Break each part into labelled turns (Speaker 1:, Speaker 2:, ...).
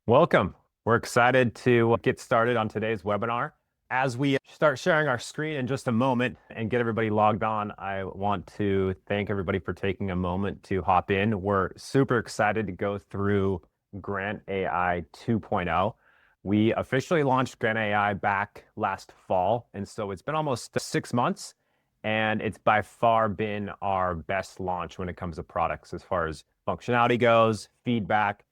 Speaker 1: Welcome. We're excited to get started on today's webinar. As we start sharing our screen in just a moment and get everybody logged on, I want to thank everybody for taking a moment to hop in. We're super excited to go through GrantAI 2.0. We officially launched GrantAI back last fall, and so it's been almost 6 months, and it's by far been our best launch when it comes to products as far as functionality goes, feedback.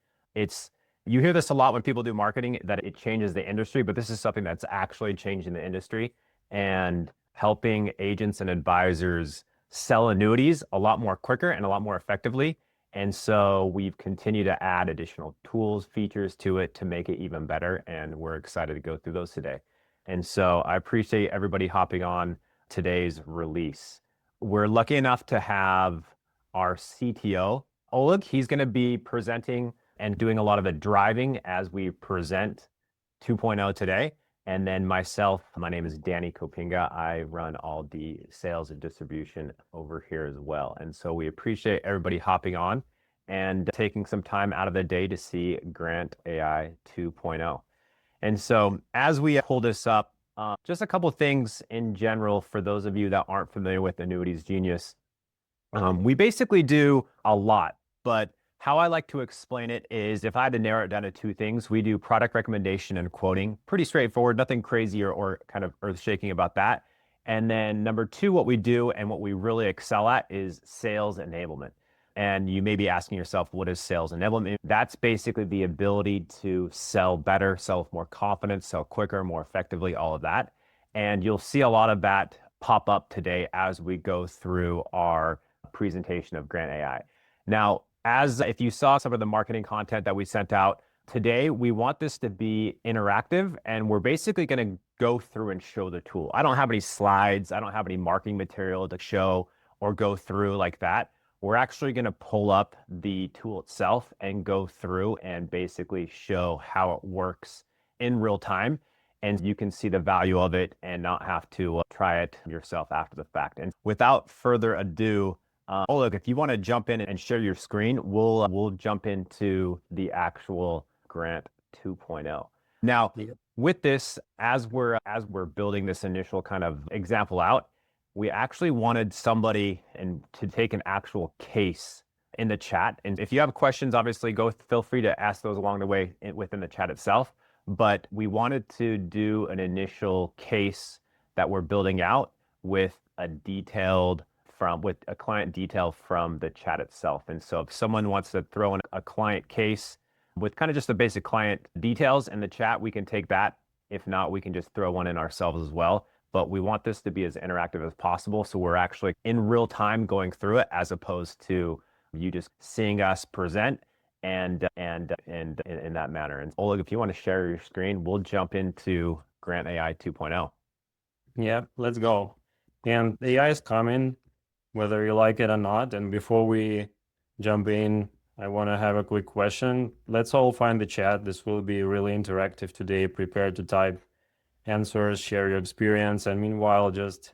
Speaker 1: You hear this a lot when people do marketing, that it changes the industry, but this is something that's actually changing the industry and helping agents and advisors sell annuities a lot more quicker and a lot more effectively. And so we've continued to add additional tools, features to it to make it even better. And we're excited to go through those today. And so I appreciate everybody hopping on today's release. We're lucky enough to have our CTO, Oleg. He's going to be presenting and doing a lot of the driving as we present 2.0 today. And then myself, my name is Danny Kopinga. I run all the sales and distribution over here as well. And so we appreciate everybody hopping on and taking some time out of the day to see GrantAI 2.0. And so as we pull this up, just a couple things in general for those of you that aren't familiar with Annuities Genius. We basically do a lot, but how I like to explain it is, if I had to narrow it down to two things, we do product recommendation and quoting. Pretty straightforward, nothing crazy or kind of earth-shaking about that. And then number two, what we do and what we really excel at is sales enablement. And you may be asking yourself, what is sales enablement? That's basically the ability to sell better, sell with more confidence, sell quicker, more effectively, all of that. And you'll see a lot of that pop up today as we go through our presentation of GrantAI. Now, if you saw some of the marketing content that we sent out today, we want this to be interactive, and we're basically going to go through and show the tool. I don't have any slides. I don't have any marketing material to show or go through like that. We're actually going to pull up the tool itself and go through and basically show how it works in real time. And you can see the value of it and not have to try it yourself after the fact. And without further ado, Oleg, if you want to jump in and share your screen, we'll jump into the actual Grant 2.0. Now, with this, as we're building this initial kind of example out, we actually wanted somebody to take an actual case in the chat. And if you have questions, obviously feel free to ask those along the way within the chat itself. But we wanted to do an initial case that we're building out with a client detail from the chat itself. And so if someone wants to throw in a client case with kind of just the basic client details in the chat, we can take that. If not, we can just throw one in ourselves as well. But we want this to be as interactive as possible, so we're actually in real time going through it, as opposed to you just seeing us present and in that manner. And Oleg, if you want to share your screen, we'll jump into GrantAI 2.0.
Speaker 2: Yeah, let's go. And AI is coming, whether you like it or not. And before we jump in, I want to have a quick question. Let's all find the chat. This will be really interactive today. Prepare to type answers, share your experience. And meanwhile, just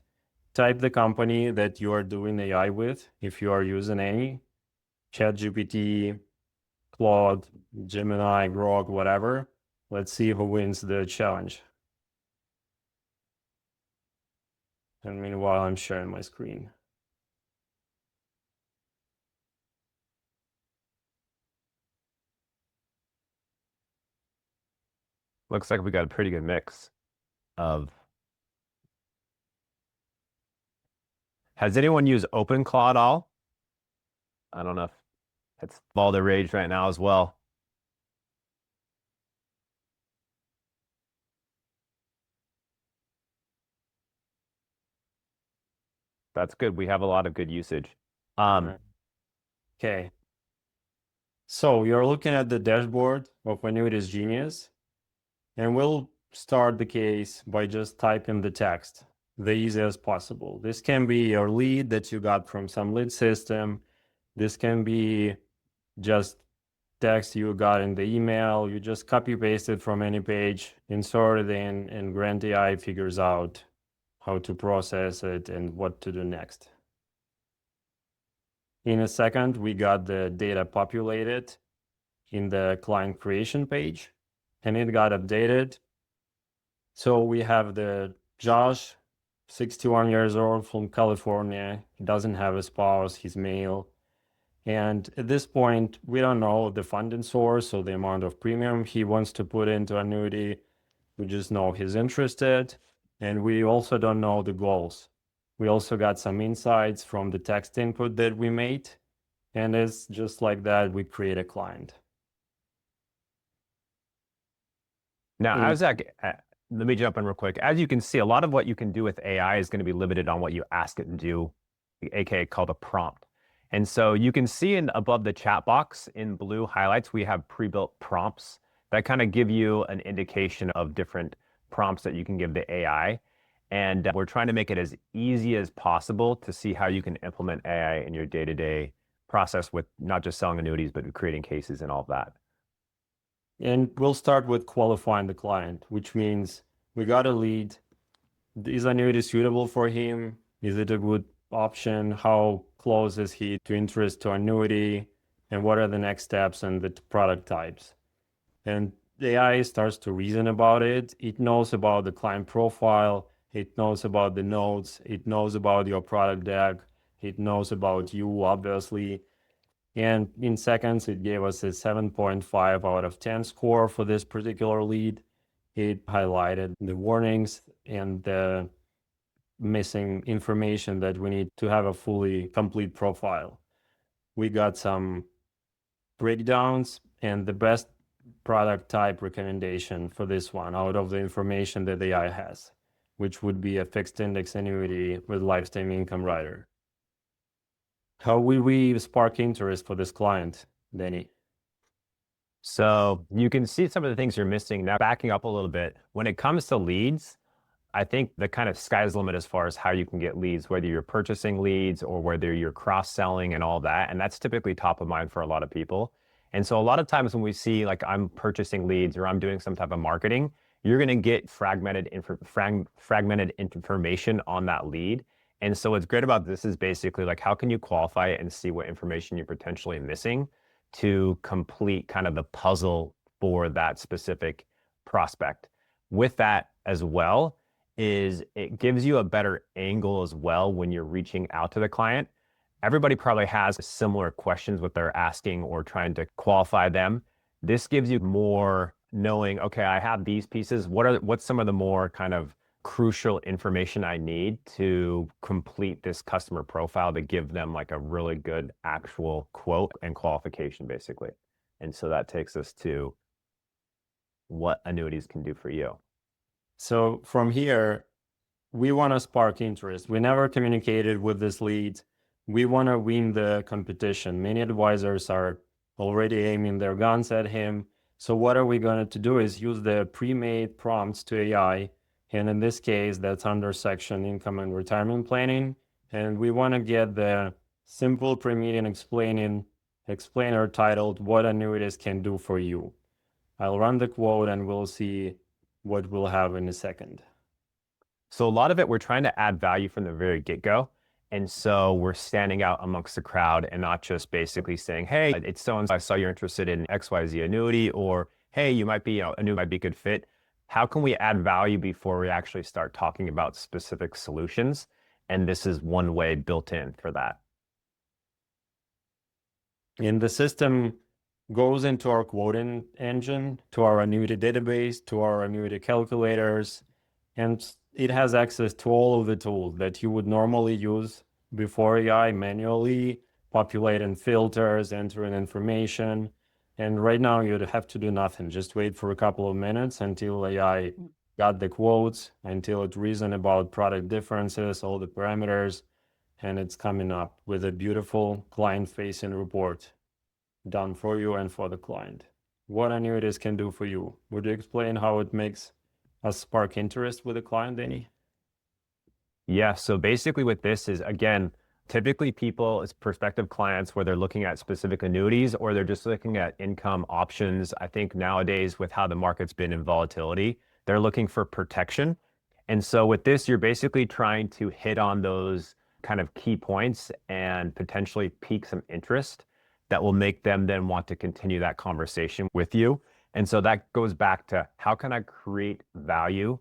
Speaker 2: type the company that you are doing AI with. If you are using any, ChatGPT, Claude, Gemini, Grok, whatever. Let's see who wins the challenge. And meanwhile, I'm sharing my screen.
Speaker 1: Looks like we got a pretty good mix of. Has anyone used OpenClaw at all? I don't know if it's all the rage right now as well. That's good. We have a lot of good usage.
Speaker 2: Okay. So you're looking at the dashboard of Annuities Genius, and we'll start the case by just typing the text the easiest possible. This can be your lead that you got from some lead system. This can be just text you got in the email. You just copy paste it from any page, insert it in, and GrantAI figures out how to process it and what to do next. In a second, we got the data populated, in the client creation page, and it got updated. So we have the Josh, 61 years old, from California. He doesn't have a spouse, he's male. And at this point, we don't know the funding source or the amount of premium he wants to put into annuity. We just know he's interested, and we also don't know the goals. We also got some insights from the text input that we made, and it's just like that, we create a client.
Speaker 1: Now, let me jump in real quick. As you can see, a lot of what you can do with AI is going to be limited on what you ask it to do, aka called a prompt. And so you can see above the chat box in blue highlights, we have pre-built prompts that kind of give you an indication of different prompts that you can give the AI. And we're trying to make it as easy as possible to see how you can implement AI in your day-to-day process with not just selling annuities, but creating cases and all of that.
Speaker 2: And we'll start with qualifying the client, which means we got a lead. Is annuity suitable for him? Is it a good option? How close is he to interest to annuity? And what are the next steps and the product types? And the AI starts to reason about it. It knows about the client profile. It knows about the notes. It knows about your product deck. It knows about you, obviously. And in seconds, it gave us a 7.5 out of 10 score for this particular lead. It highlighted the warnings and the missing information that we need to have a fully complete profile. We got some breakdowns and the best product type recommendation for this one out of the information that the AI has, which would be a fixed index annuity with lifetime income rider. How will we spark interest for this client, Danny?
Speaker 1: So you can see some of the things you're missing. Now, backing up a little bit, when it comes to leads, I think the kind of sky's the limit as far as how you can get leads, whether you're purchasing leads or whether you're cross-selling and all that. And that's typically top of mind for a lot of people. And so a lot of times when we see like I'm purchasing leads or I'm doing some type of marketing, you're going to get fragmented information on that lead. And so what's great about this is basically like, how can you qualify it and see what information you're potentially missing to complete kind of the puzzle for that specific prospect. With that as well, is it gives you a better angle as well when you're reaching out to the client. Everybody probably has similar questions what they're asking or trying to qualify them. This gives you more knowing, okay, I have these pieces. What's some of the more kind of crucial information I need to complete this customer profile to give them like a really good actual quote and qualification, basically. And so that takes us to what annuities can do for you.
Speaker 2: So from here, we want to spark interest. We never communicated with this lead. We want to win the competition. Many advisors are already aiming their guns at him. So what are we going to do is use the pre-made prompts to AI. And in this case, that's under section income and retirement planning. And we want to get the simple pre-meeting explainer titled What Annuities Can Do for You. I'll run the quote and we'll see what we'll have in a second.
Speaker 1: So a lot of it, we're trying to add value from the very get-go. And so we're standing out amongst the crowd and not just basically saying, hey, it's so-and-so, I saw you're interested in XYZ annuity, or hey, you might be, annuity might be a good fit. How can we add value before we actually start talking about specific solutions? And this is one way built in for that.
Speaker 2: And the system goes into our quoting engine, to our annuity database, to our annuity calculators, and it has access to all of the tools that you would normally use before AI, manually populating filters, entering information. And right now you'd have to do nothing, just wait for a couple of minutes until AI got the quotes, until it reasoned about product differences, all the parameters, and it's coming up with a beautiful client-facing report done for you and for the client. What annuities can do for you? Would you explain how it makes us spark interest with the client, Danny?
Speaker 1: Yeah, so basically what this is, again, typically people, it's prospective clients where they're looking at specific annuities or they're just looking at income options. I think nowadays with how the market's been in volatility, they're looking for protection. And so with this, you're basically trying to hit on those kind of key points and potentially pique some interest that will make them then want to continue that conversation with you. And so that goes back to how can I create value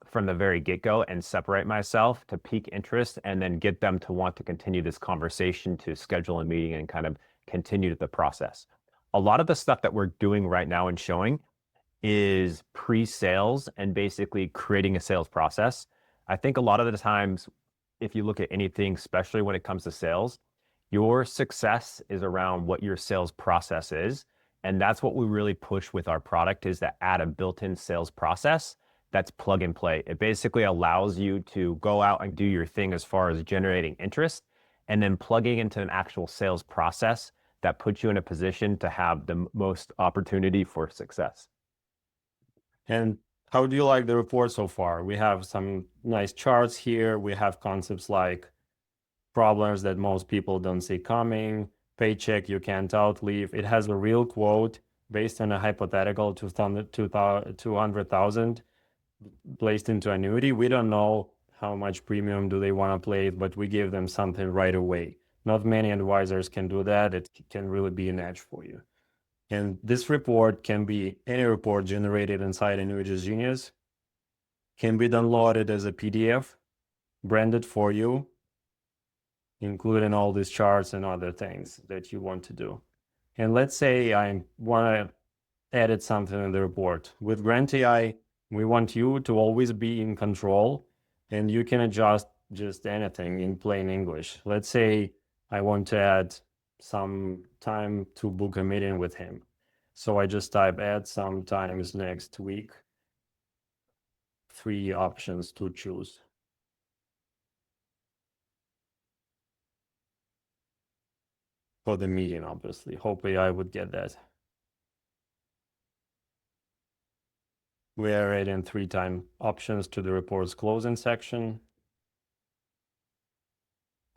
Speaker 1: from the very get-go and separate myself to pique interest and then get them to want to continue this conversation, to schedule a meeting and kind of continue the process. A lot of the stuff that we're doing right now and showing is pre-sales and basically creating a sales process. I think a lot of the times, if you look at anything, especially when it comes to sales, your success is around what your sales process is. And that's what we really push with our product, is to add a built-in sales process that's plug and play. It basically allows you to go out and do your thing as far as generating interest and then plugging into an actual sales process that puts you in a position to have the most opportunity for success.
Speaker 2: And how do you like the report so far? We have some nice charts here. We have concepts like problems that most people don't see coming, paycheck you can't outlive. It has a real quote based on a hypothetical 200,000 placed into annuity. We don't know how much premium do they want to play, but we give them something right away. Not many advisors can do that. It can really be an edge for you. And this report can be any report generated inside Annuities Genius, can be downloaded as a PDF, branded for you, including all these charts and other things that you want to do. And let's say I want to edit something in the report. With GrantAI, we want you to always be in control, and you can adjust just anything in plain English. Let's say I want to add some time to book a meeting with him. So I just type add some times next week. 3 options to choose. For the meeting, obviously. Hopefully I would get that. We are adding 3 time options to the report's closing section.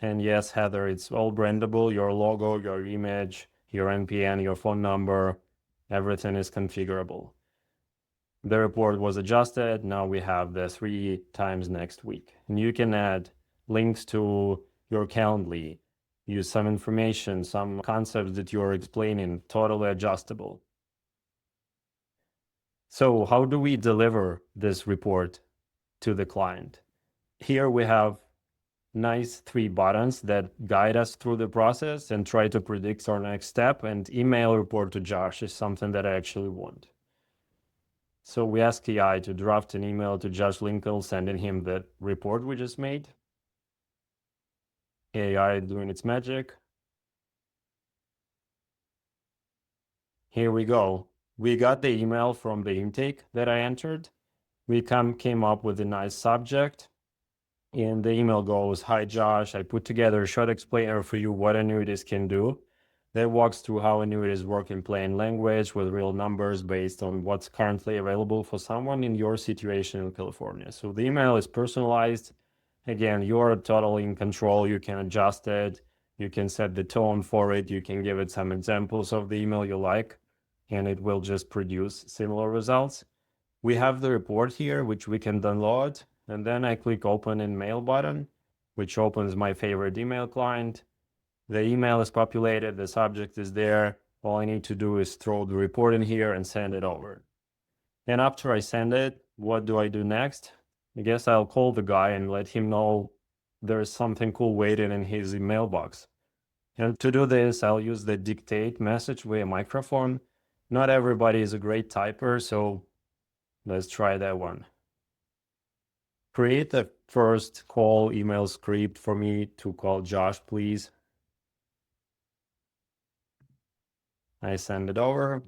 Speaker 2: And yes, Heather, it's all brandable. Your logo, your image, your NPN, your phone number, everything is configurable. The report was adjusted. Now we have the 3 times next week. And you can add links to your Calendly, use some information, some concepts that you're explaining, totally adjustable. So how do we deliver this report to the client? Here we have nice 3 buttons that guide us through the process and try to predict our next step, and email report to Josh is something that I actually want. So we ask AI to draft an email to Josh Lincoln, sending him the report we just made. AI doing its magic. Here we go. We got the email from the intake that I entered. We came up with a nice subject. And the email goes, "Hi Josh, I put together a short explainer for you what annuities can do. That walks through how annuities work in plain language with real numbers based on what's currently available for someone in your situation in California." So the email is personalized. Again, you're totally in control. You can adjust it. You can set the tone for it. You can give it some examples of the email you like, and it will just produce similar results. We have the report here, which we can download. And then I click open in mail button, which opens my favorite email client. The email is populated, the subject is there. All I need to do is throw the report in here and send it over. And after I send it, what do I do next? I guess I'll call the guy and let him know there's something cool waiting in his mailbox. And to do this, I'll use the dictate message via microphone. Not everybody is a great typer, so let's try that one. Create the first call email script for me to call Josh, please. I send it over.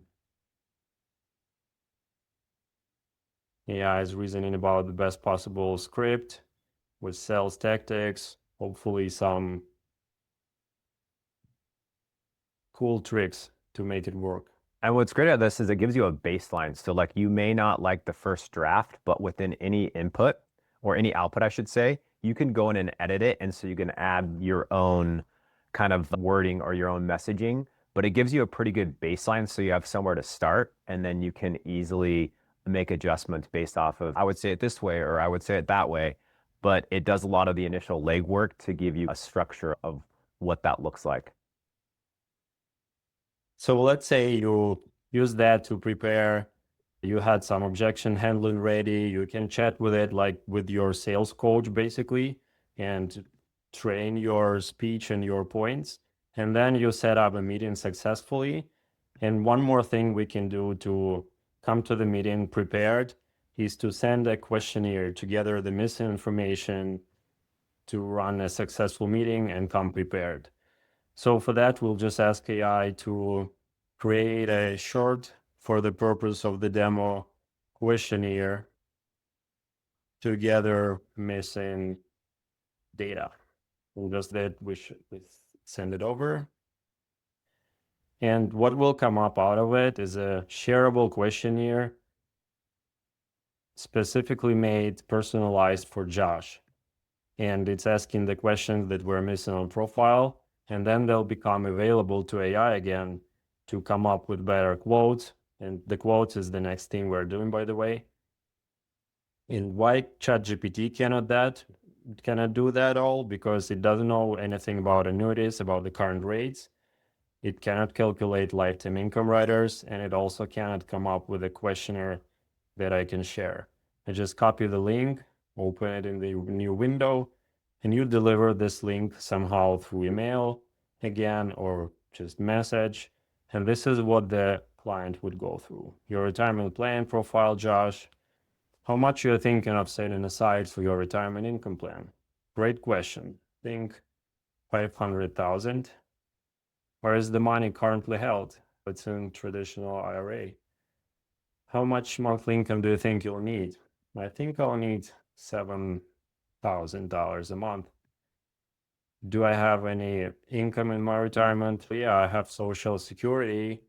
Speaker 2: AI is reasoning about the best possible script with sales tactics, hopefully some cool tricks to make it work.
Speaker 1: And what's great about this is it gives you a baseline. So like you may not like the first draft, but within any input or any output, I should say, you can go in and edit it. And so you can add your own kind of wording or your own messaging, but it gives you a pretty good baseline. So you have somewhere to start, and then you can easily make adjustments based off of, I would say it this way, or I would say it that way, but it does a lot of the initial legwork to give you a structure of what that looks like.
Speaker 2: So let's say you use that to prepare, you had some objection handling ready, you can chat with it like with your sales coach basically, and train your speech and your points. And then you set up a meeting successfully. And one more thing we can do to come to the meeting prepared is to send a questionnaire to gather the missing information to run a successful meeting and come prepared. So for that, we'll just ask AI to create a short, for the purpose of the demo, questionnaire to gather missing data. We'll just that we should send it over. And what will come up out of it is a shareable questionnaire specifically made, personalized for Josh. And it's asking the questions that were missing on profile, and then they'll become available to AI again to come up with better quotes. And the quotes is the next thing we're doing, by the way. And why ChatGPT cannot do that all? Because it doesn't know anything about annuities, about the current rates. It cannot calculate lifetime income riders, and it also cannot come up with a questionnaire that I can share. I just copy the link, open it in the new window, and you deliver this link somehow through email again, or just message. And this is what the client would go through. Your retirement plan profile, Josh. How much you're thinking of setting aside for your retirement income plan? Great question. Think 500,000. Where is the money currently held? It's in traditional IRA. How much monthly income do you think you'll need? I think I'll need $7,000 a month. Do I have any income in my retirement? Yeah, I have Social Security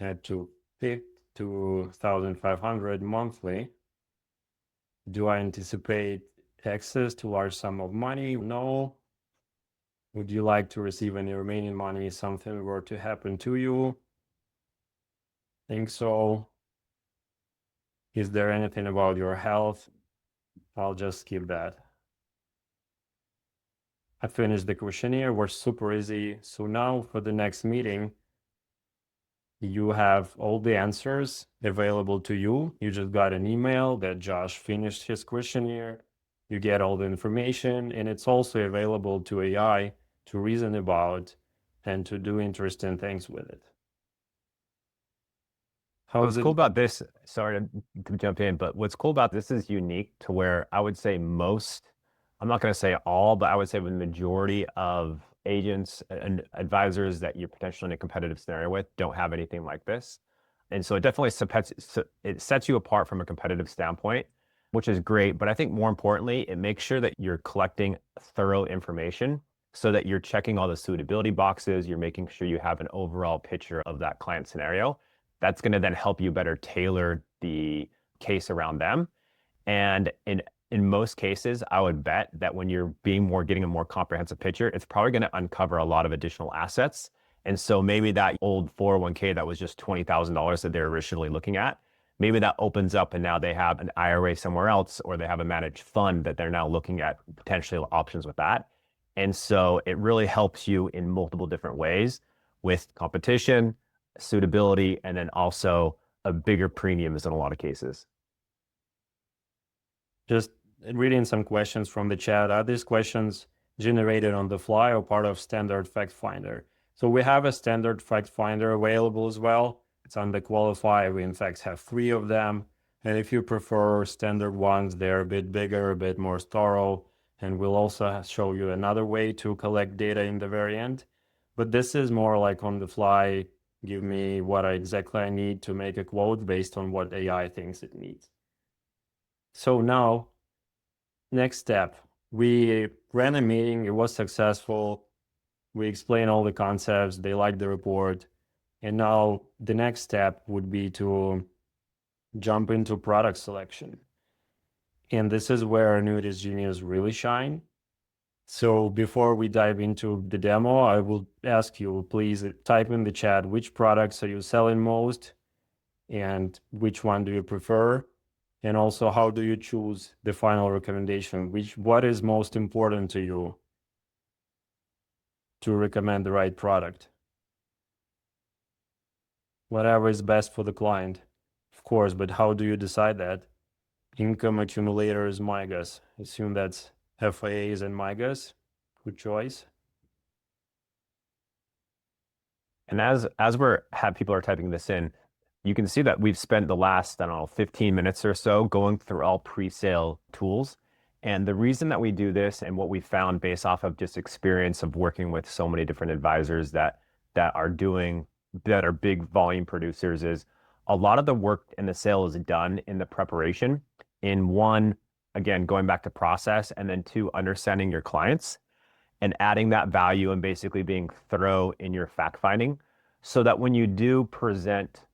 Speaker 2: at $2,500 monthly. Do I anticipate access to large sum of money? No. Would you like to receive any remaining money if something were to happen to you? Think so. Is there anything about your health? I'll just skip that. I finished the questionnaire, was super easy. So now for the next meeting, you have all the answers available to you. You just got an email that Josh finished his questionnaire. You get all the information, and it's also available to AI to reason about and to do interesting things with it.
Speaker 1: What's cool about this, sorry to jump in, but what's cool about this is unique to where I would say most, I'm not going to say all, but I would say the majority of agents and advisors that you're potentially in a competitive scenario with don't have anything like this. And so it definitely it sets you apart from a competitive standpoint, which is great. But I think more importantly, it makes sure that you're collecting thorough information so that you're checking all the suitability boxes. You're making sure you have an overall picture of that client scenario. That's going to then help you better tailor the case around them. And in most cases, I would bet that when you're getting a more comprehensive picture, it's probably going to uncover a lot of additional assets. And so maybe that old 401k that was just $20,000 that they're originally looking at, maybe that opens up and now they have an IRA somewhere else, or they have a managed fund that they're now looking at potential options with that. And so it really helps you in multiple different ways with competition, suitability, and then also a bigger premiums in a lot of cases.
Speaker 2: Just reading some questions from the chat. Are these questions generated on the fly or part of standard fact finder? So we have a standard fact finder available as well. It's on the qualify. We in fact have 3 of them. And if you prefer standard ones, they're a bit bigger, a bit more thorough. And we'll also show you another way to collect data in the very end. But this is more like on the fly. Give me what exactly I need to make a quote based on what AI thinks it needs. So now, next step, we ran a meeting, it was successful. We explained all the concepts, they liked the report. And now the next step would be to jump into product selection. And this is where Annuities Genius really shine. So before we dive into the demo, I will ask you, please type in the chat, which products are you selling most and which one do you prefer? And also, how do you choose the final recommendation? What is most important to you to recommend the right product? whatever is best for the client, of course, but how do you decide that? Income accumulators, MIGAs. Assume that's FIAs and MIGAs. Good choice.
Speaker 1: And as people are typing this in, you can see that we've spent the last, I don't know, 15 minutes or so going through all pre-sale tools. And the reason that we do this and what we found based off of just experience of working with so many different advisors that are big volume producers is a lot of the work in the sale is done in the preparation in one, again, going back to process, and then two, understanding your clients and adding that value and basically being thorough in your fact finding so that when you do present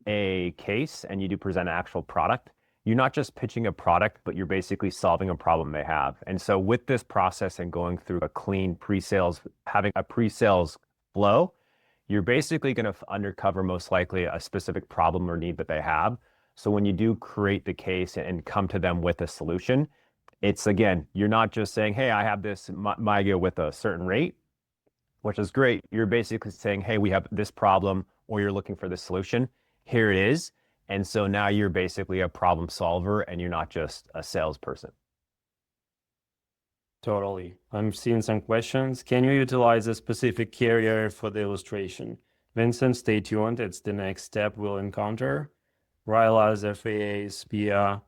Speaker 1: a case and you do present an actual product, you're not just pitching a product, but you're basically solving a problem they have. And so with this process and going through a clean pre-sales, having a pre-sales flow, you're basically going to uncover most likely a specific problem or need that they have. So when you do create the case and come to them with a solution, it's again, you're not just saying, hey, I have this MIGA with a certain rate, which is great. You're basically saying, hey, we have this problem, or you're looking for this solution. Here it is. And so now you're basically a problem solver and you're not just a salesperson.
Speaker 2: Totally. I'm seeing some questions. Can you utilize a specific carrier for the illustration? Vincent, stay tuned. It's the next step we'll encounter. RILAs, FAAs, SPIA.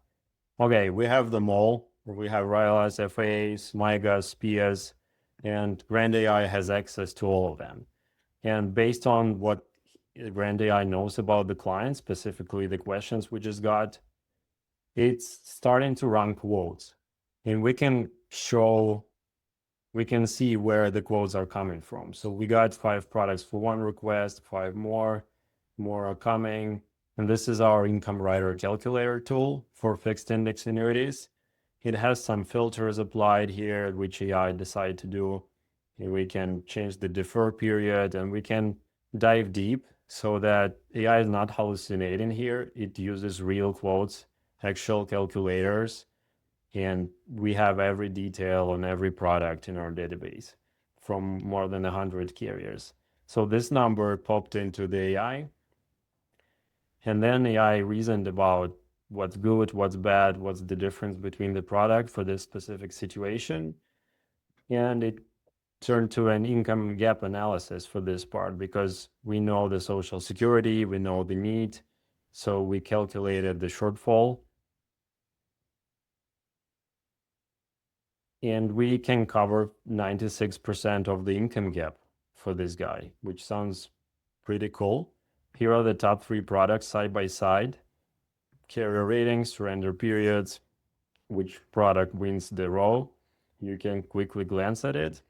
Speaker 2: Okay, we have them all. We have RILAs, FAAs, MIGAs, SPIAs, and GrantAI has access to all of them. And based on what GrantAI knows about the client, specifically the questions we just got, it's starting to run quotes. And we can see where the quotes are coming from. So we got 5 products for one request, 5 more are coming. And this is our income rider calculator tool for fixed index annuities. It has some filters applied here, which AI decided to do. And we can change the defer period and we can dive deep so that AI is not hallucinating here. It uses real quotes, actual calculators, and we have every detail on every product in our database from more than 100 carriers. So this number popped into the AI, and then AI reasoned about what's good, what's bad, what's the difference between the product for this specific situation. And it turned to an income gap analysis for this part because we know the Social Security, we know the need. So we calculated the shortfall. And we can cover 96% of the income gap for this guy, which sounds pretty cool. Here are the top 3 products side by side. Carrier ratings, surrender periods, which product wins the row. You can quickly glance at it.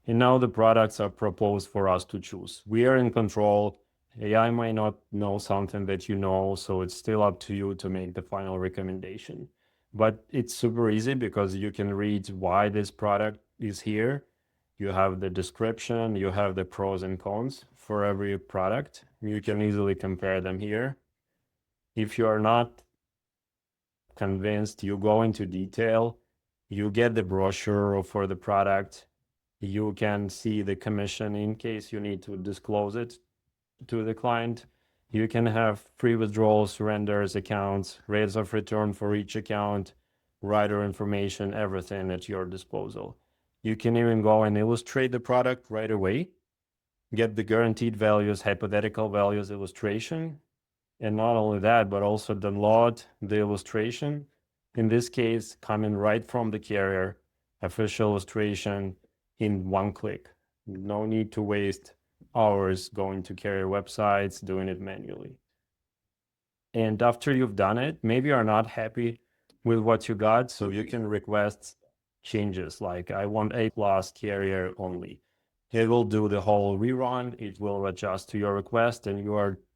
Speaker 2: And now the products are proposed for us to choose. We are in control. AI might not know something that you know, so it's still up to you to make the final recommendation. But it's super easy because you can read why this product is here. You have the description, you have the pros and cons for every product. You can easily compare them here. If you are not convinced, you go into detail, you get the brochure for the product, you can see the commission in case you need to disclose it to the client. You can have free withdrawals, surrenders, accounts, rates of return for each account, rider information, everything at your disposal. You can even go and illustrate the product right away, get the guaranteed values, hypothetical values illustration. And not only that, but also download the illustration. In this case, coming right from the carrier, official illustration in one click. No need to waste hours going to carrier websites, doing it manually. And after you've done it, maybe you're not happy with what you got, so you can request changes like I want A+ carrier only. It will do the whole rerun, it will adjust to your request, and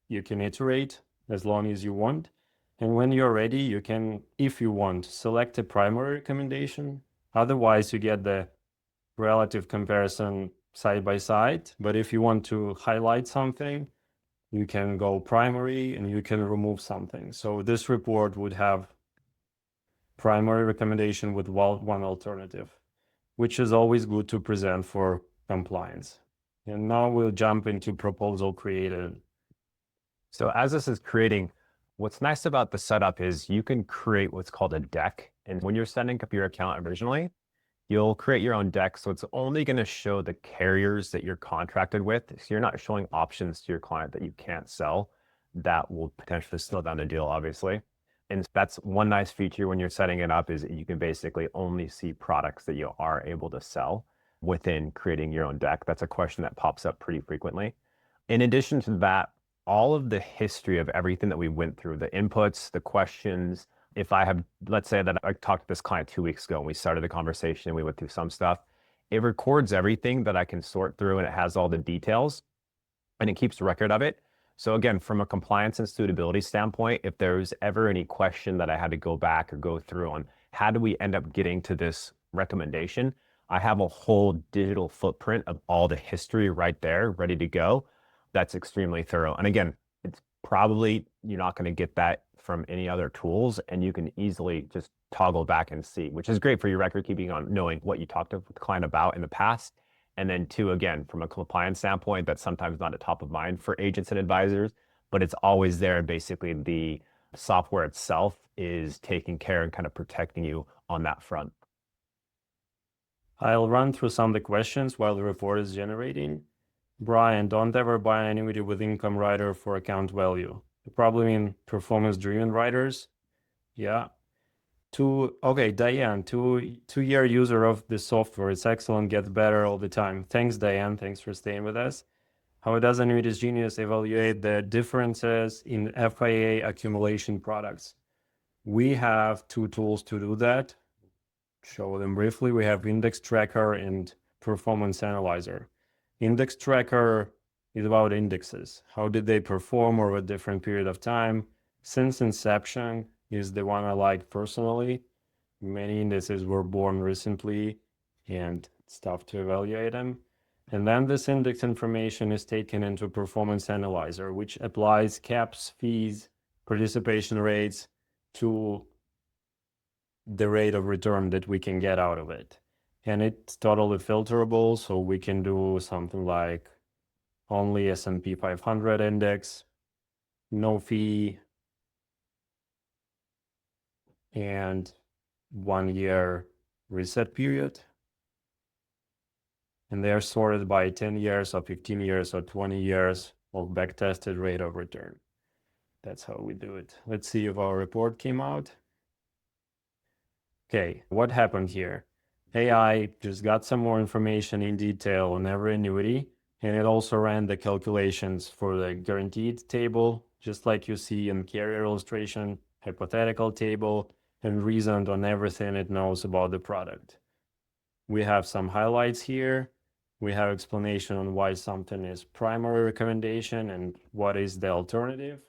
Speaker 2: you can iterate as long as you want. And when you're ready, you can, if you want, select a primary recommendation. Otherwise, you get the relative comparison side by side. But if you want to highlight something, you can go primary and you can remove something. So this report would have primary recommendation with one alternative, which is always good to present for compliance. And now we'll jump into proposal created.
Speaker 1: So as this is creating, what's nice about the setup is you can create what's called a deck. And when you're setting up your account originally, you'll create your own deck. So it's only going to show the carriers that you're contracted with. So you're not showing options to your client that you can't sell. That will potentially slow down the deal, obviously. And that's one nice feature when you're setting it up is you can basically only see products that you are able to sell within creating your own deck. That's a question that pops up pretty frequently. In addition to that, all of the history of everything that we went through, the inputs, the questions, if I have, let's say that I talked to this client 2 weeks ago and we started the conversation and we went through some stuff, it records everything that I can sort through and it has all the details and it keeps record of it. So again, from a compliance and suitability standpoint, if there's ever any question that I had to go back or go through on how do we end up getting to this recommendation, I have a whole digital footprint of all the history right there, ready to go. That's extremely thorough. And again, it's probably, you're not going to get that from any other tools, and you can easily just toggle back and see, which is great for your record keeping on knowing what you talked to the client about in the past. And then two, again, from a compliance standpoint, that's sometimes not a top of mind for agents and advisors, but it's always there. Basically, the software itself is taking care and kind of protecting you on that front.
Speaker 2: I'll run through some of the questions while the report is generating. Brian, don't ever buy an annuity with income rider for account value. You probably mean performance-driven riders. Yeah. Okay, Diane, two-year user of the software. It's excellent, gets better all the time. Thanks, Diane. Thanks for staying with us. How does Annuities Genius evaluate the differences in FIA accumulation products? We have two tools to do that. Show them briefly. We have Index Tracker and Performance Analyzer. Index Tracker is about indexes. How did they perform over a different period of time? Since inception is the one I like personally. Many indices were born recently and it's tough to evaluate them. And then this index information is taken into Performance Analyzer, which applies caps, fees, participation rates to the rate of return that we can get out of it. And it's totally filterable, so we can do something like only S&P 500 index, no fee, and 1 year reset period. And they are sorted by 10 years or 15 years or 20 years of back-tested rate of return. That's how we do it. Let's see if our report came out. Okay, what happened here? AI just got some more information in detail on every annuity, and it also ran the calculations for the guaranteed table, just like you see in carrier illustration, hypothetical table, and reasoned on everything it knows about the product. We have some highlights here. We have explanation on why something is primary recommendation and what is the alternative.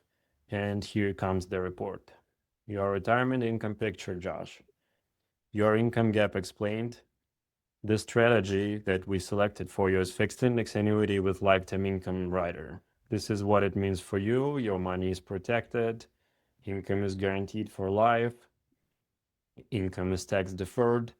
Speaker 2: And here comes the report. Your retirement income picture, Josh. Your income gap explained. The strategy that we selected for you is fixed index annuity with lifetime income rider. This is what it means for you. Your money is protected. Income is guaranteed for life. Income is tax deferred.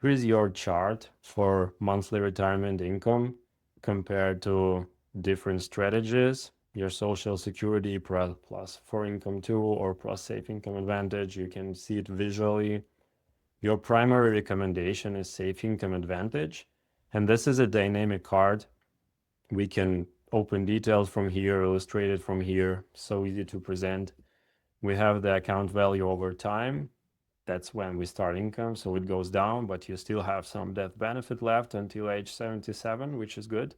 Speaker 2: Here's your chart for monthly retirement income compared to different strategies. Your Social Security plus 4Income 2 or plus Safe Income Advantage. You can see it visually. Your primary recommendation is Safe Income Advantage. And this is a dynamic card. We can open details from here, illustrate it from here. So easy to present. We have the account value over time. That's when we start income, so it goes down, but you still have some death benefit left until age 77, which is good.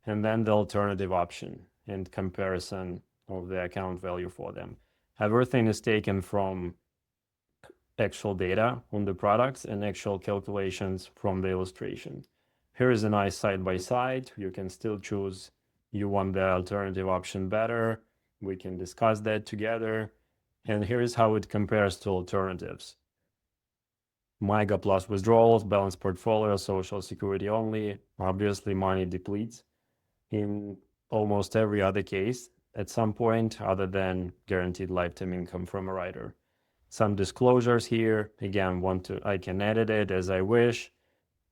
Speaker 2: And then the alternative option and comparison of the account value for them. Everything is taken from actual data on the products and actual calculations from the illustration. Here is a nice side-by-side. You can still choose you want the alternative option better. We can discuss that together. And here is how it compares to alternatives. MIGA plus withdrawals, balanced portfolio, Social Security only. Obviously, money depletes in almost every other case at some point other than guaranteed lifetime income from a rider. Some disclosures here. Again, I can edit it as I wish,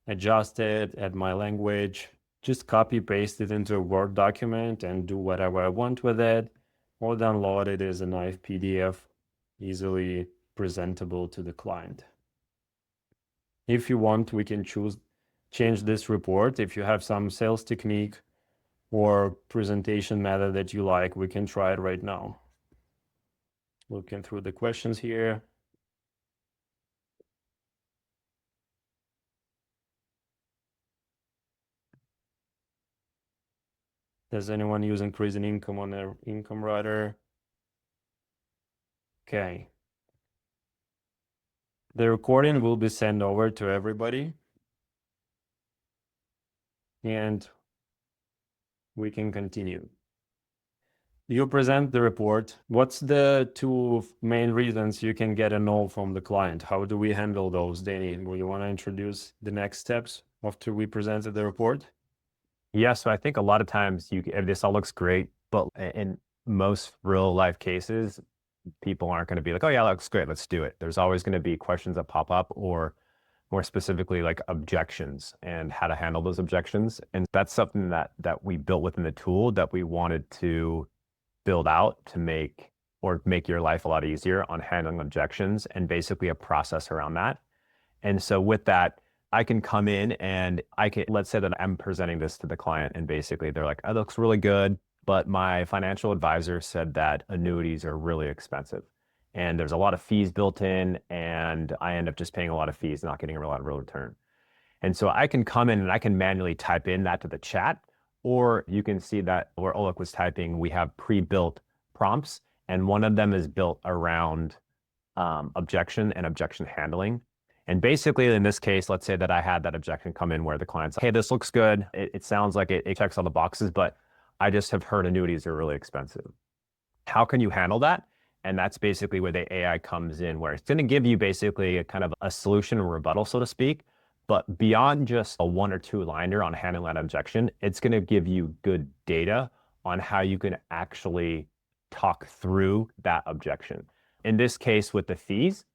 Speaker 2: adjust it, add my language, just copy paste it into a Word document and do whatever I want with it. or download it as a nice PDF, easily presentable to the client. If you want, we can change this report. If you have some sales technique or presentation method that you like, we can try it right now. Looking through the questions here. Does anyone use increasing income on their income rider? Okay. The recording will be sent over to everybody. And we can continue. You present the report. What's the two main reasons you can get a no from the client? How do we handle those, Danny? Will you want to introduce the next steps after we presented the report?
Speaker 1: Yeah, so I think a lot of times this all looks great, but in most real life cases, people aren't going to be like, oh yeah, that looks great, let's do it. There's always going to be questions that pop up, or more specifically like objections and how to handle those objections. And that's something that we built within the tool that we wanted to build out to make your life a lot easier on handling objections, and basically a process around that. And so with that, I can come in and let's say that I'm presenting this to the client, and basically they're like, oh, it looks really good, but my financial advisor said that annuities are really expensive and there's a lot of fees built in, and I end up just paying a lot of fees, not getting a lot of real return. And so I can come in and I can manually type in that to the chat, or you can see that where Oleg was typing, we have pre-built prompts, and one of them is built around objection and objection handling. And basically, in this case, let's say that I had that objection come in where the client's like, hey, this looks good. It sounds like it checks all the boxes, but I just have heard annuities are really expensive. How can you handle that? And that's basically where the AI comes in, where it's going to give you basically a kind of a solution or rebuttal, so to speak. But beyond just a 1 or 2 liner on handling that objection, it's going to give you good data on how you can actually talk through that objection. In this case, with the fees,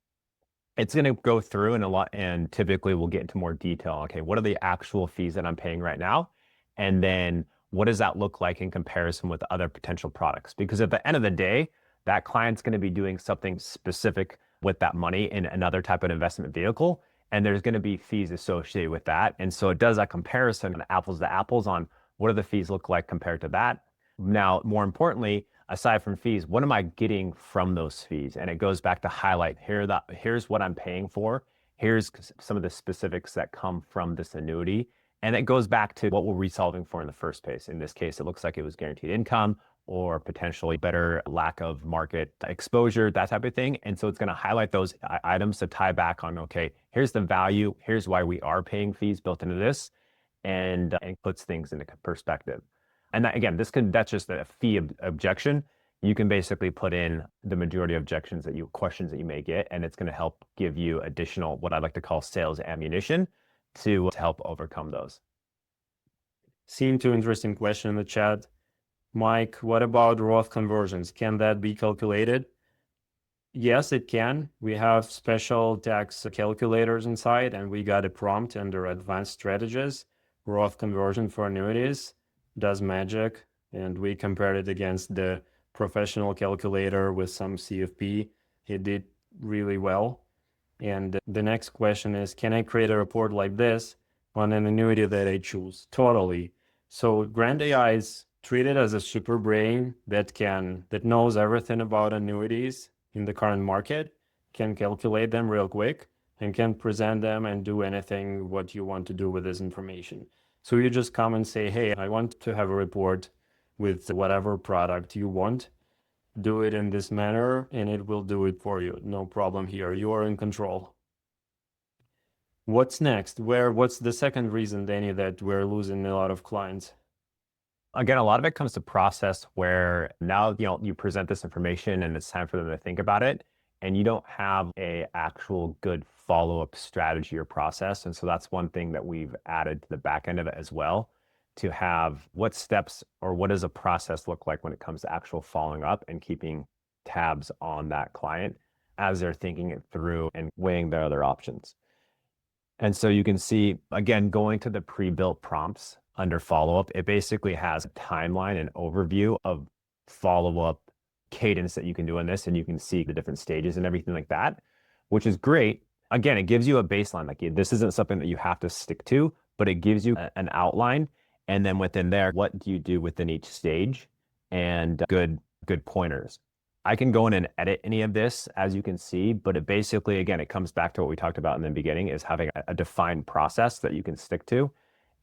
Speaker 1: it's going to go through and typically we'll get into more detail. Okay, what are the actual fees that I'm paying right now? And then what does that look like in comparison with other potential products? Because at the end of the day, that client's going to be doing something specific with that money in another type of investment vehicle, and there's going to be fees associated with that. And so it does that comparison, apples to apples, on what do the fees look like compared to that. Now, more importantly, aside from fees, what am I getting from those fees? And it goes back to highlight, here's what I'm paying for. Here's some of the specifics that come from this annuity. And it goes back to what were we solving for in the first place. In this case, it looks like it was guaranteed income or potentially better lack of market exposure, that type of thing. And so it's going to highlight those items to tie back on, okay, here's the value, here's why we are paying fees built into this, and puts things into perspective. And that, again, that's just a fee objection. You can basically put in the majority of questions that you may get, and it's going to help give you additional, what I like to call sales ammunition to help overcome those.
Speaker 2: Seen two interesting questions in the chat. Mike, what about Roth conversions? Can that be calculated? Yes, it can. We have special tax calculators inside, and we got a prompt under advanced strategies. Roth conversion for annuities does magic, and we compared it against the professional calculator with some CFP. It did really well. And the next question is, can I create a report like this on an annuity that I choose? Totally. So GrantAI is treated as a super brain that knows everything about annuities in the current market, can calculate them real quick, and can present them and do anything what you want to do with this information. So you just come and say, hey, I want to have a report with whatever product you want. Do it in this manner, and it will do it for you. No problem here. You are in control. What's next? What's the second reason, Danny, that we're losing a lot of clients?
Speaker 1: Again, a lot of it comes to process, where now you present this information and it's time for them to think about it, and you don't have a actual good follow-up strategy or process. And so that's one thing that we've added to the back end of it as well, to have what steps or what does a process look like when it comes to actual following up and keeping tabs on that client as they're thinking it through and weighing their other options. And so you can see, again, going to the pre-built prompts under follow-up, it basically has a timeline and overview of follow-up cadence that you can do in this, and you can see the different stages and everything like that, which is great. Again, it gives you a baseline. Like this isn't something that you have to stick to, but it gives you an outline. And then within there, what do you do within each stage? And good pointers. I can go in and edit any of this, as you can see, but it basically, again, it comes back to what we talked about in the beginning, is having a defined process that you can stick to.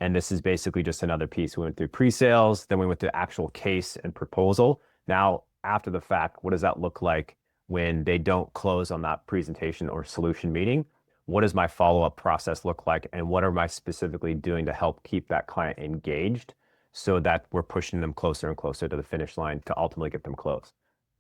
Speaker 1: And this is basically just another piece. We went through pre-sales, then we went to actual case and proposal. Now, after the fact, what does that look like when they don't close on that presentation or solution meeting? What does my follow-up process look like? And what am I specifically doing to help keep that client engaged so that we're pushing them closer and closer to the finish line to ultimately get them closed?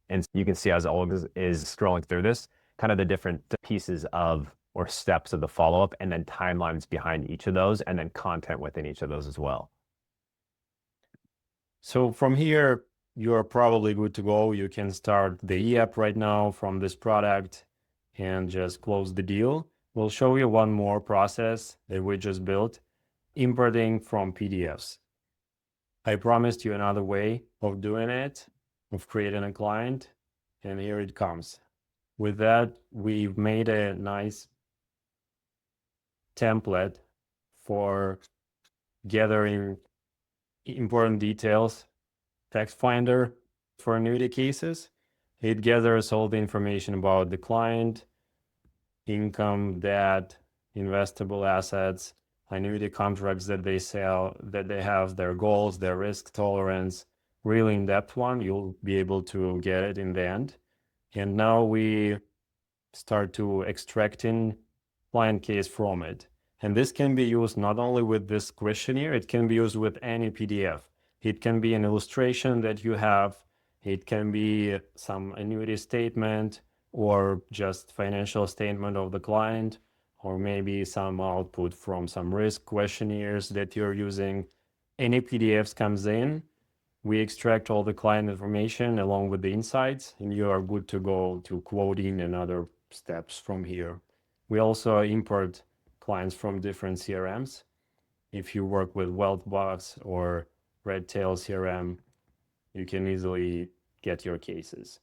Speaker 1: And you can see as Oleg is scrolling through this, kind of the different pieces of or steps of the follow-up, and then timelines behind each of those, and then content within each of those as well.
Speaker 2: So from here, you're probably good to go. You can start the e-app right now from this product and just close the deal. We'll show you one more process that we just built, importing from PDFs. I promised you another way of doing it, of creating a client, and here it comes. With that, we've made a nice template for gathering important details, text finder for annuity cases. It gathers all the information about the client, income, debt, investable assets, annuity contracts that they sell, that they have, their goals, their risk tolerance, really in-depth one. You'll be able to get it in the end. And now we start to extracting client case from it. And this can be used not only with this questionnaire, it can be used with any PDF. It can be an illustration that you have. It can be some annuity statement or just financial statement of the client, or maybe some output from some risk questionnaires that you're using. Any PDFs comes in, we extract all the client information along with the insights, and you are good to go to quoting and other steps from here. We also import clients from different CRMs. If you work with WealthBox or Redtail CRM, you can easily get your cases.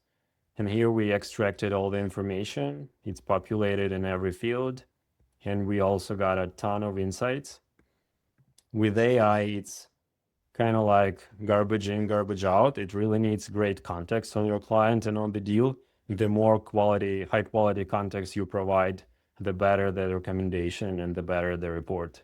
Speaker 2: And here we extracted all the information. It's populated in every field. And we also got a ton of insights. With AI, it's kind of like garbage in, garbage out. It really needs great context on your client and on the deal. The more quality, high quality context you provide, the better the recommendation and the better the report.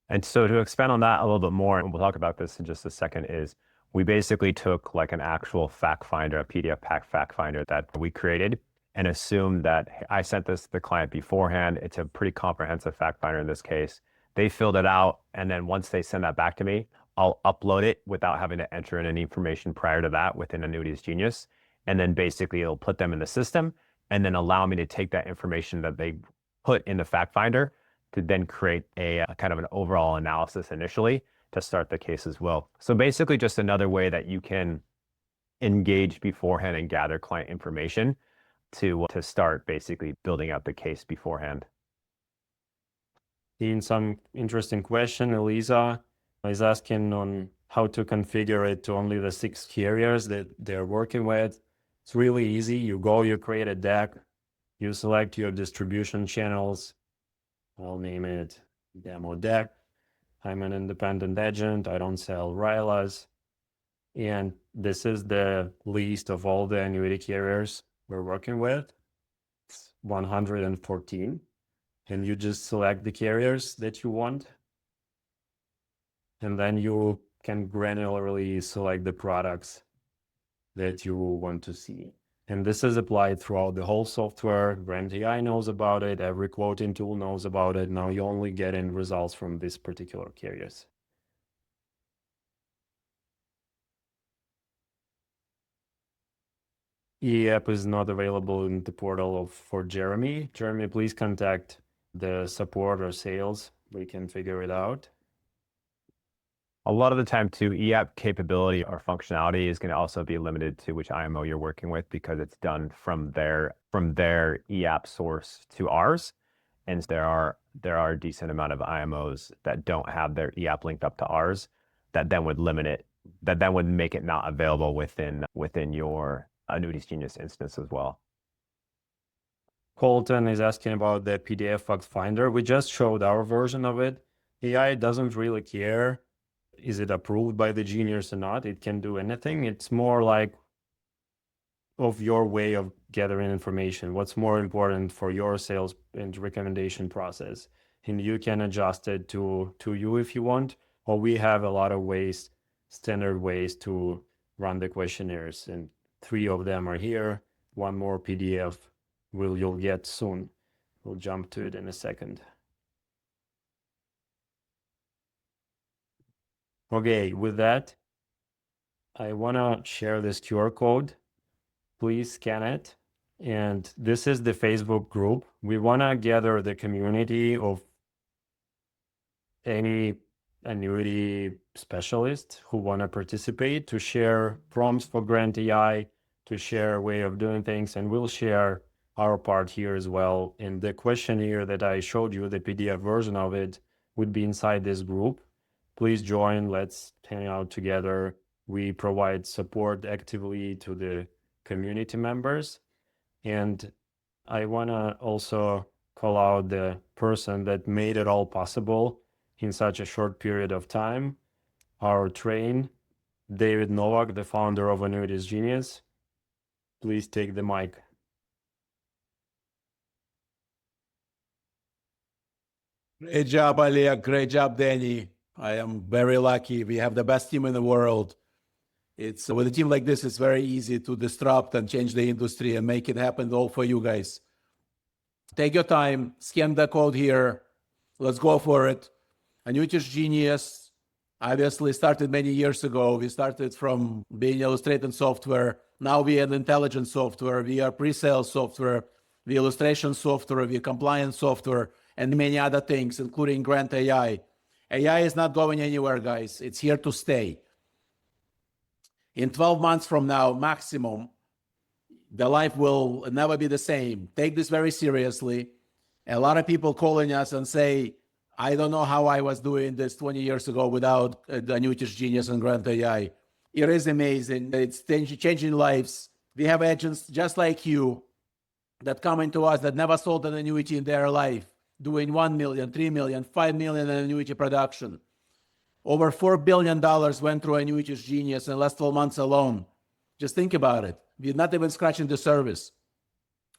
Speaker 1: And so to expand on that a little bit more, and we'll talk about this in just a second, is we basically took like an actual fact finder, a PDF pack fact finder that we created, and assumed that I sent this to the client beforehand. It's a pretty comprehensive fact finder in this case. They filled it out, and then once they send that back to me, I'll upload it without having to enter in any information prior to that within Annuities Genius. And then basically it'll put them in the system and then allow me to take that information that they put in the fact finder to then create a kind of an overall analysis initially to start the case as well. So basically just another way that you can engage beforehand and gather client information to start basically building out the case beforehand.
Speaker 2: In some interesting question, Elisa is asking on how to configure it to only the 6 carriers that they're working with. It's really easy. You go, you create a deck, you select your distribution channels. I'll name it demo deck. I'm an independent agent. I don't sell RILAs. And this is the list of all the annuity carriers we're working with. It's 114. And you just select the carriers that you want. And then you can granularly select the products that you want to see. And this is applied throughout the whole software. GrantAI knows about it. Every quoting tool knows about it. Now you only get in results from these particular carriers. E-app is not available in the portal for Jeremy. Jeremy, please contact the support or sales. We can figure it out.
Speaker 1: A lot of the time too, e-app capability or functionality is going to also be limited to which IMO you're working with, because it's done from their e-app source to ours. And there are a decent amount of IMOs that don't have their e-app linked up to ours, that then would limit it that would make it not available within your Annuities Genius instance as well.
Speaker 2: Colton is asking about the PDF fact finder. We just showed our version of it. AI doesn't really care, is it approved by the Genius or not? It can do anything. It's more like of your way of gathering information. What's more important for your sales and recommendation process. And you can adjust it to you if you want, or we have a lot of ways, standard ways to run the questionnaires, and 3 of them are here. One more PDF you'll get soon. We'll jump to it in a second. Okay, with that, I want to share this QR code. Please scan it. And this is the Facebook group. We want to gather the community of any annuity specialist who want to participate, to share prompts for GrantAI, to share a way of doing things, and we'll share our part here as well. And the questionnaire that I showed you, the PDF version of it, would be inside this group. Please join. Let's hang out together. We provide support actively to the community members. And I want to also call out the person that made it all possible in such a short period of time, our train, David Novak, the founder of Annuities Genius. Please take the mic.
Speaker 3: Great job, Oleg. Great job, Danny. I am very lucky. We have the best team in the world. It's with a team like this, it's very easy to disrupt and change the industry and make it happen all for you guys. Take your time, scan the code here. Let's go for it. Annuities Genius obviously started many years ago. We started from being illustrating software. Now we are intelligent software. We are pre-sales software. We illustration software. We compliance software, and many other things, including GrantAI. AI is not going anywhere, guys. It's here to stay. In 12 months from now, maximum, the life will never be the same. Take this very seriously. A lot of people calling us and say, I don't know how I was doing this 20 years ago without the Annuities Genius and GrantAI. It is amazing. It's changing lives. We have agents just like you that come into us that never sold an annuity in their life, doing 1 million, 3 million, 5 million in annuity production. Over $4 billion went through Annuities Genius in the last 12 months alone. Just think about it. We're not even scratching the surface.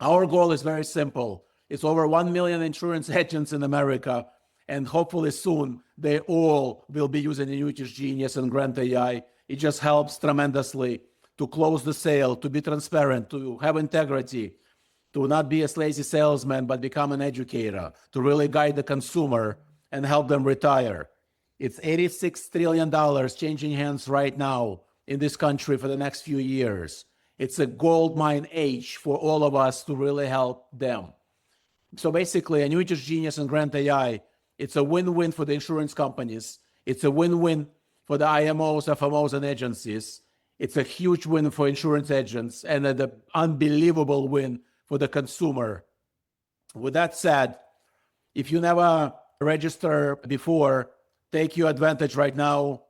Speaker 3: Our goal is very simple. It's over 1 million insurance agents in America, and hopefully soon they all will be using Annuities Genius and GrantAI. It just helps tremendously to close the sale, to be transparent, to have integrity, to not be a lazy salesman, but become an educator, to really guide the consumer and help them retire. It's $86 trillion changing hands right now in this country for the next few years. It's a gold mine age for all of us to really help them. So basically, Annuities Genius and GrantAI, it's a win-win for the insurance companies. It's a win-win for the IMOs, FMOs, and agencies. It's a huge win for insurance agents and an unbelievable win for the consumer. With that said, if you never register before, take your advantage right now.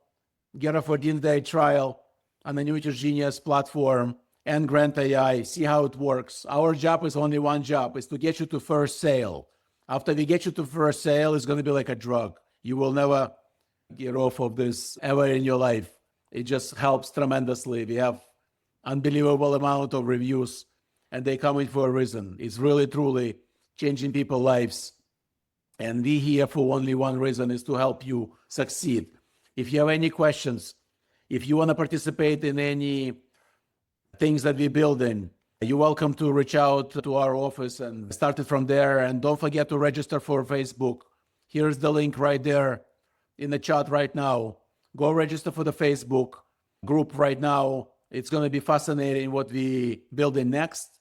Speaker 3: Get a 14-day trial on the Annuities Genius platform and GrantAI. See how it works. Our job is only one job, is to get you to first sale. After we get you to first sale, it's going to be like a drug. You will never get off of this ever in your life. It just helps tremendously. We have unbelievable amount of reviews, and they come in for a reason. It's really, truly changing people's lives. And we here for only one reason, is to help you succeed. If you have any questions, if you want to participate in any things that we're building, you're welcome to reach out to our office and start it from there. And don't forget to register for Facebook. Here's the link right there in the chat right now. Go register for the Facebook group right now. It's going to be fascinating what we building next.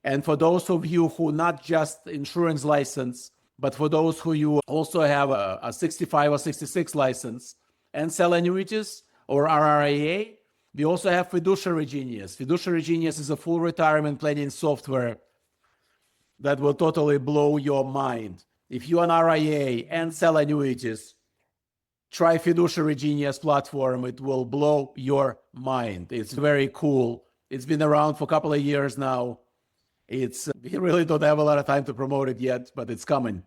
Speaker 3: And for those of you who not just insurance license, but for those who you also have a 65 or 66 license and sell annuities or RRIA, we also have Fiduciary Genius. Fiduciary Genius is a full retirement planning software that will totally blow your mind. If you're an RIA and sell annuities, Try Fiduciary Genius platform. It will blow your mind. It's very cool. It's been around for a couple of years now. We really don't have a lot of time to promote it yet, but it's coming.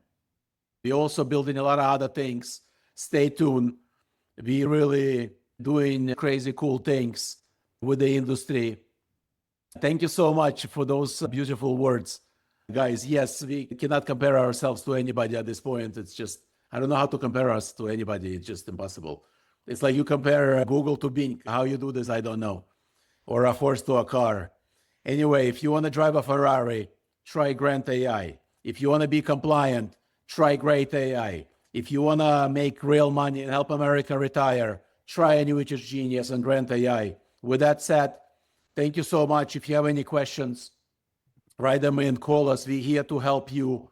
Speaker 3: We're also building a lot of other things. Stay tuned. We're really doing crazy cool things with the industry. Thank you so much for those beautiful words. Guys, yes, we cannot compare ourselves to anybody at this point. It's just, I don't know how to compare us to anybody. It's just impossible. It's like you compare Google to Bing. How you do this, I don't know. Or a horse to a car. Anyway, if you want to drive a Ferrari, try GrantAI. If you want to be compliant, try GrantAI. If you want to make real money and help America retire, try Annuities Genius and GrantAI. With that said, thank you so much. If you have any questions, write them in, call us. We're here to help you.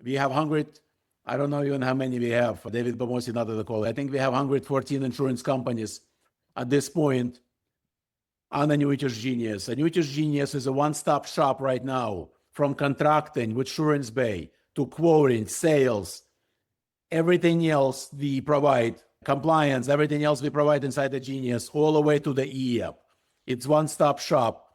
Speaker 3: We have 100, I don't know even how many we have. David Bamosi, not at the call. I think we have 114 insurance companies at this point on Annuities Genius. Annuities Genius is a one-stop shop right now, from contracting with Surance Bay to quoting, sales, everything else we provide, compliance, everything else we provide inside the Genius, all the way to the e-app. It's one-stop shop.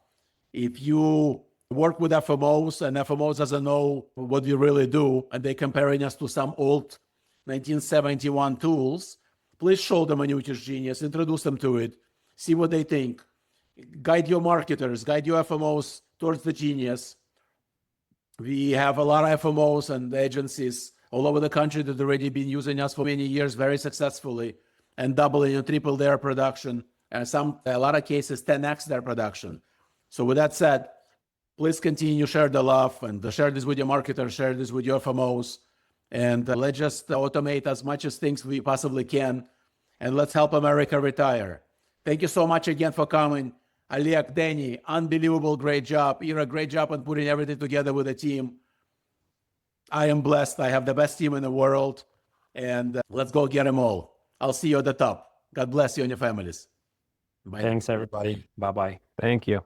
Speaker 3: If you work with FMOs and FMOs doesn't know what we really do, and they're comparing us to some old 1971 tools, please show them Annuities Genius, introduce them to it, see what they think. Guide your marketers, guide your FMOs towards the Genius. We have a lot of FMOs and agencies all over the country that have already been using us for many years very successfully and doubling and triple their production, and a lot of cases 10x their production. So with that said, please continue, share the love, and share this with your marketers, share this with your FMOs, and let's just automate as much as things we possibly can, and let's help America retire. Thank you so much again for coming. Oleg, Danny, unbelievable, great job. Ira, great job on putting everything together with the team. I am blessed. I have the best team in the world, and let's go get them all. I'll see you at the top. God bless you and your families. Bye.
Speaker 2: Thanks, everybody. Bye-bye.
Speaker 1: Thank you.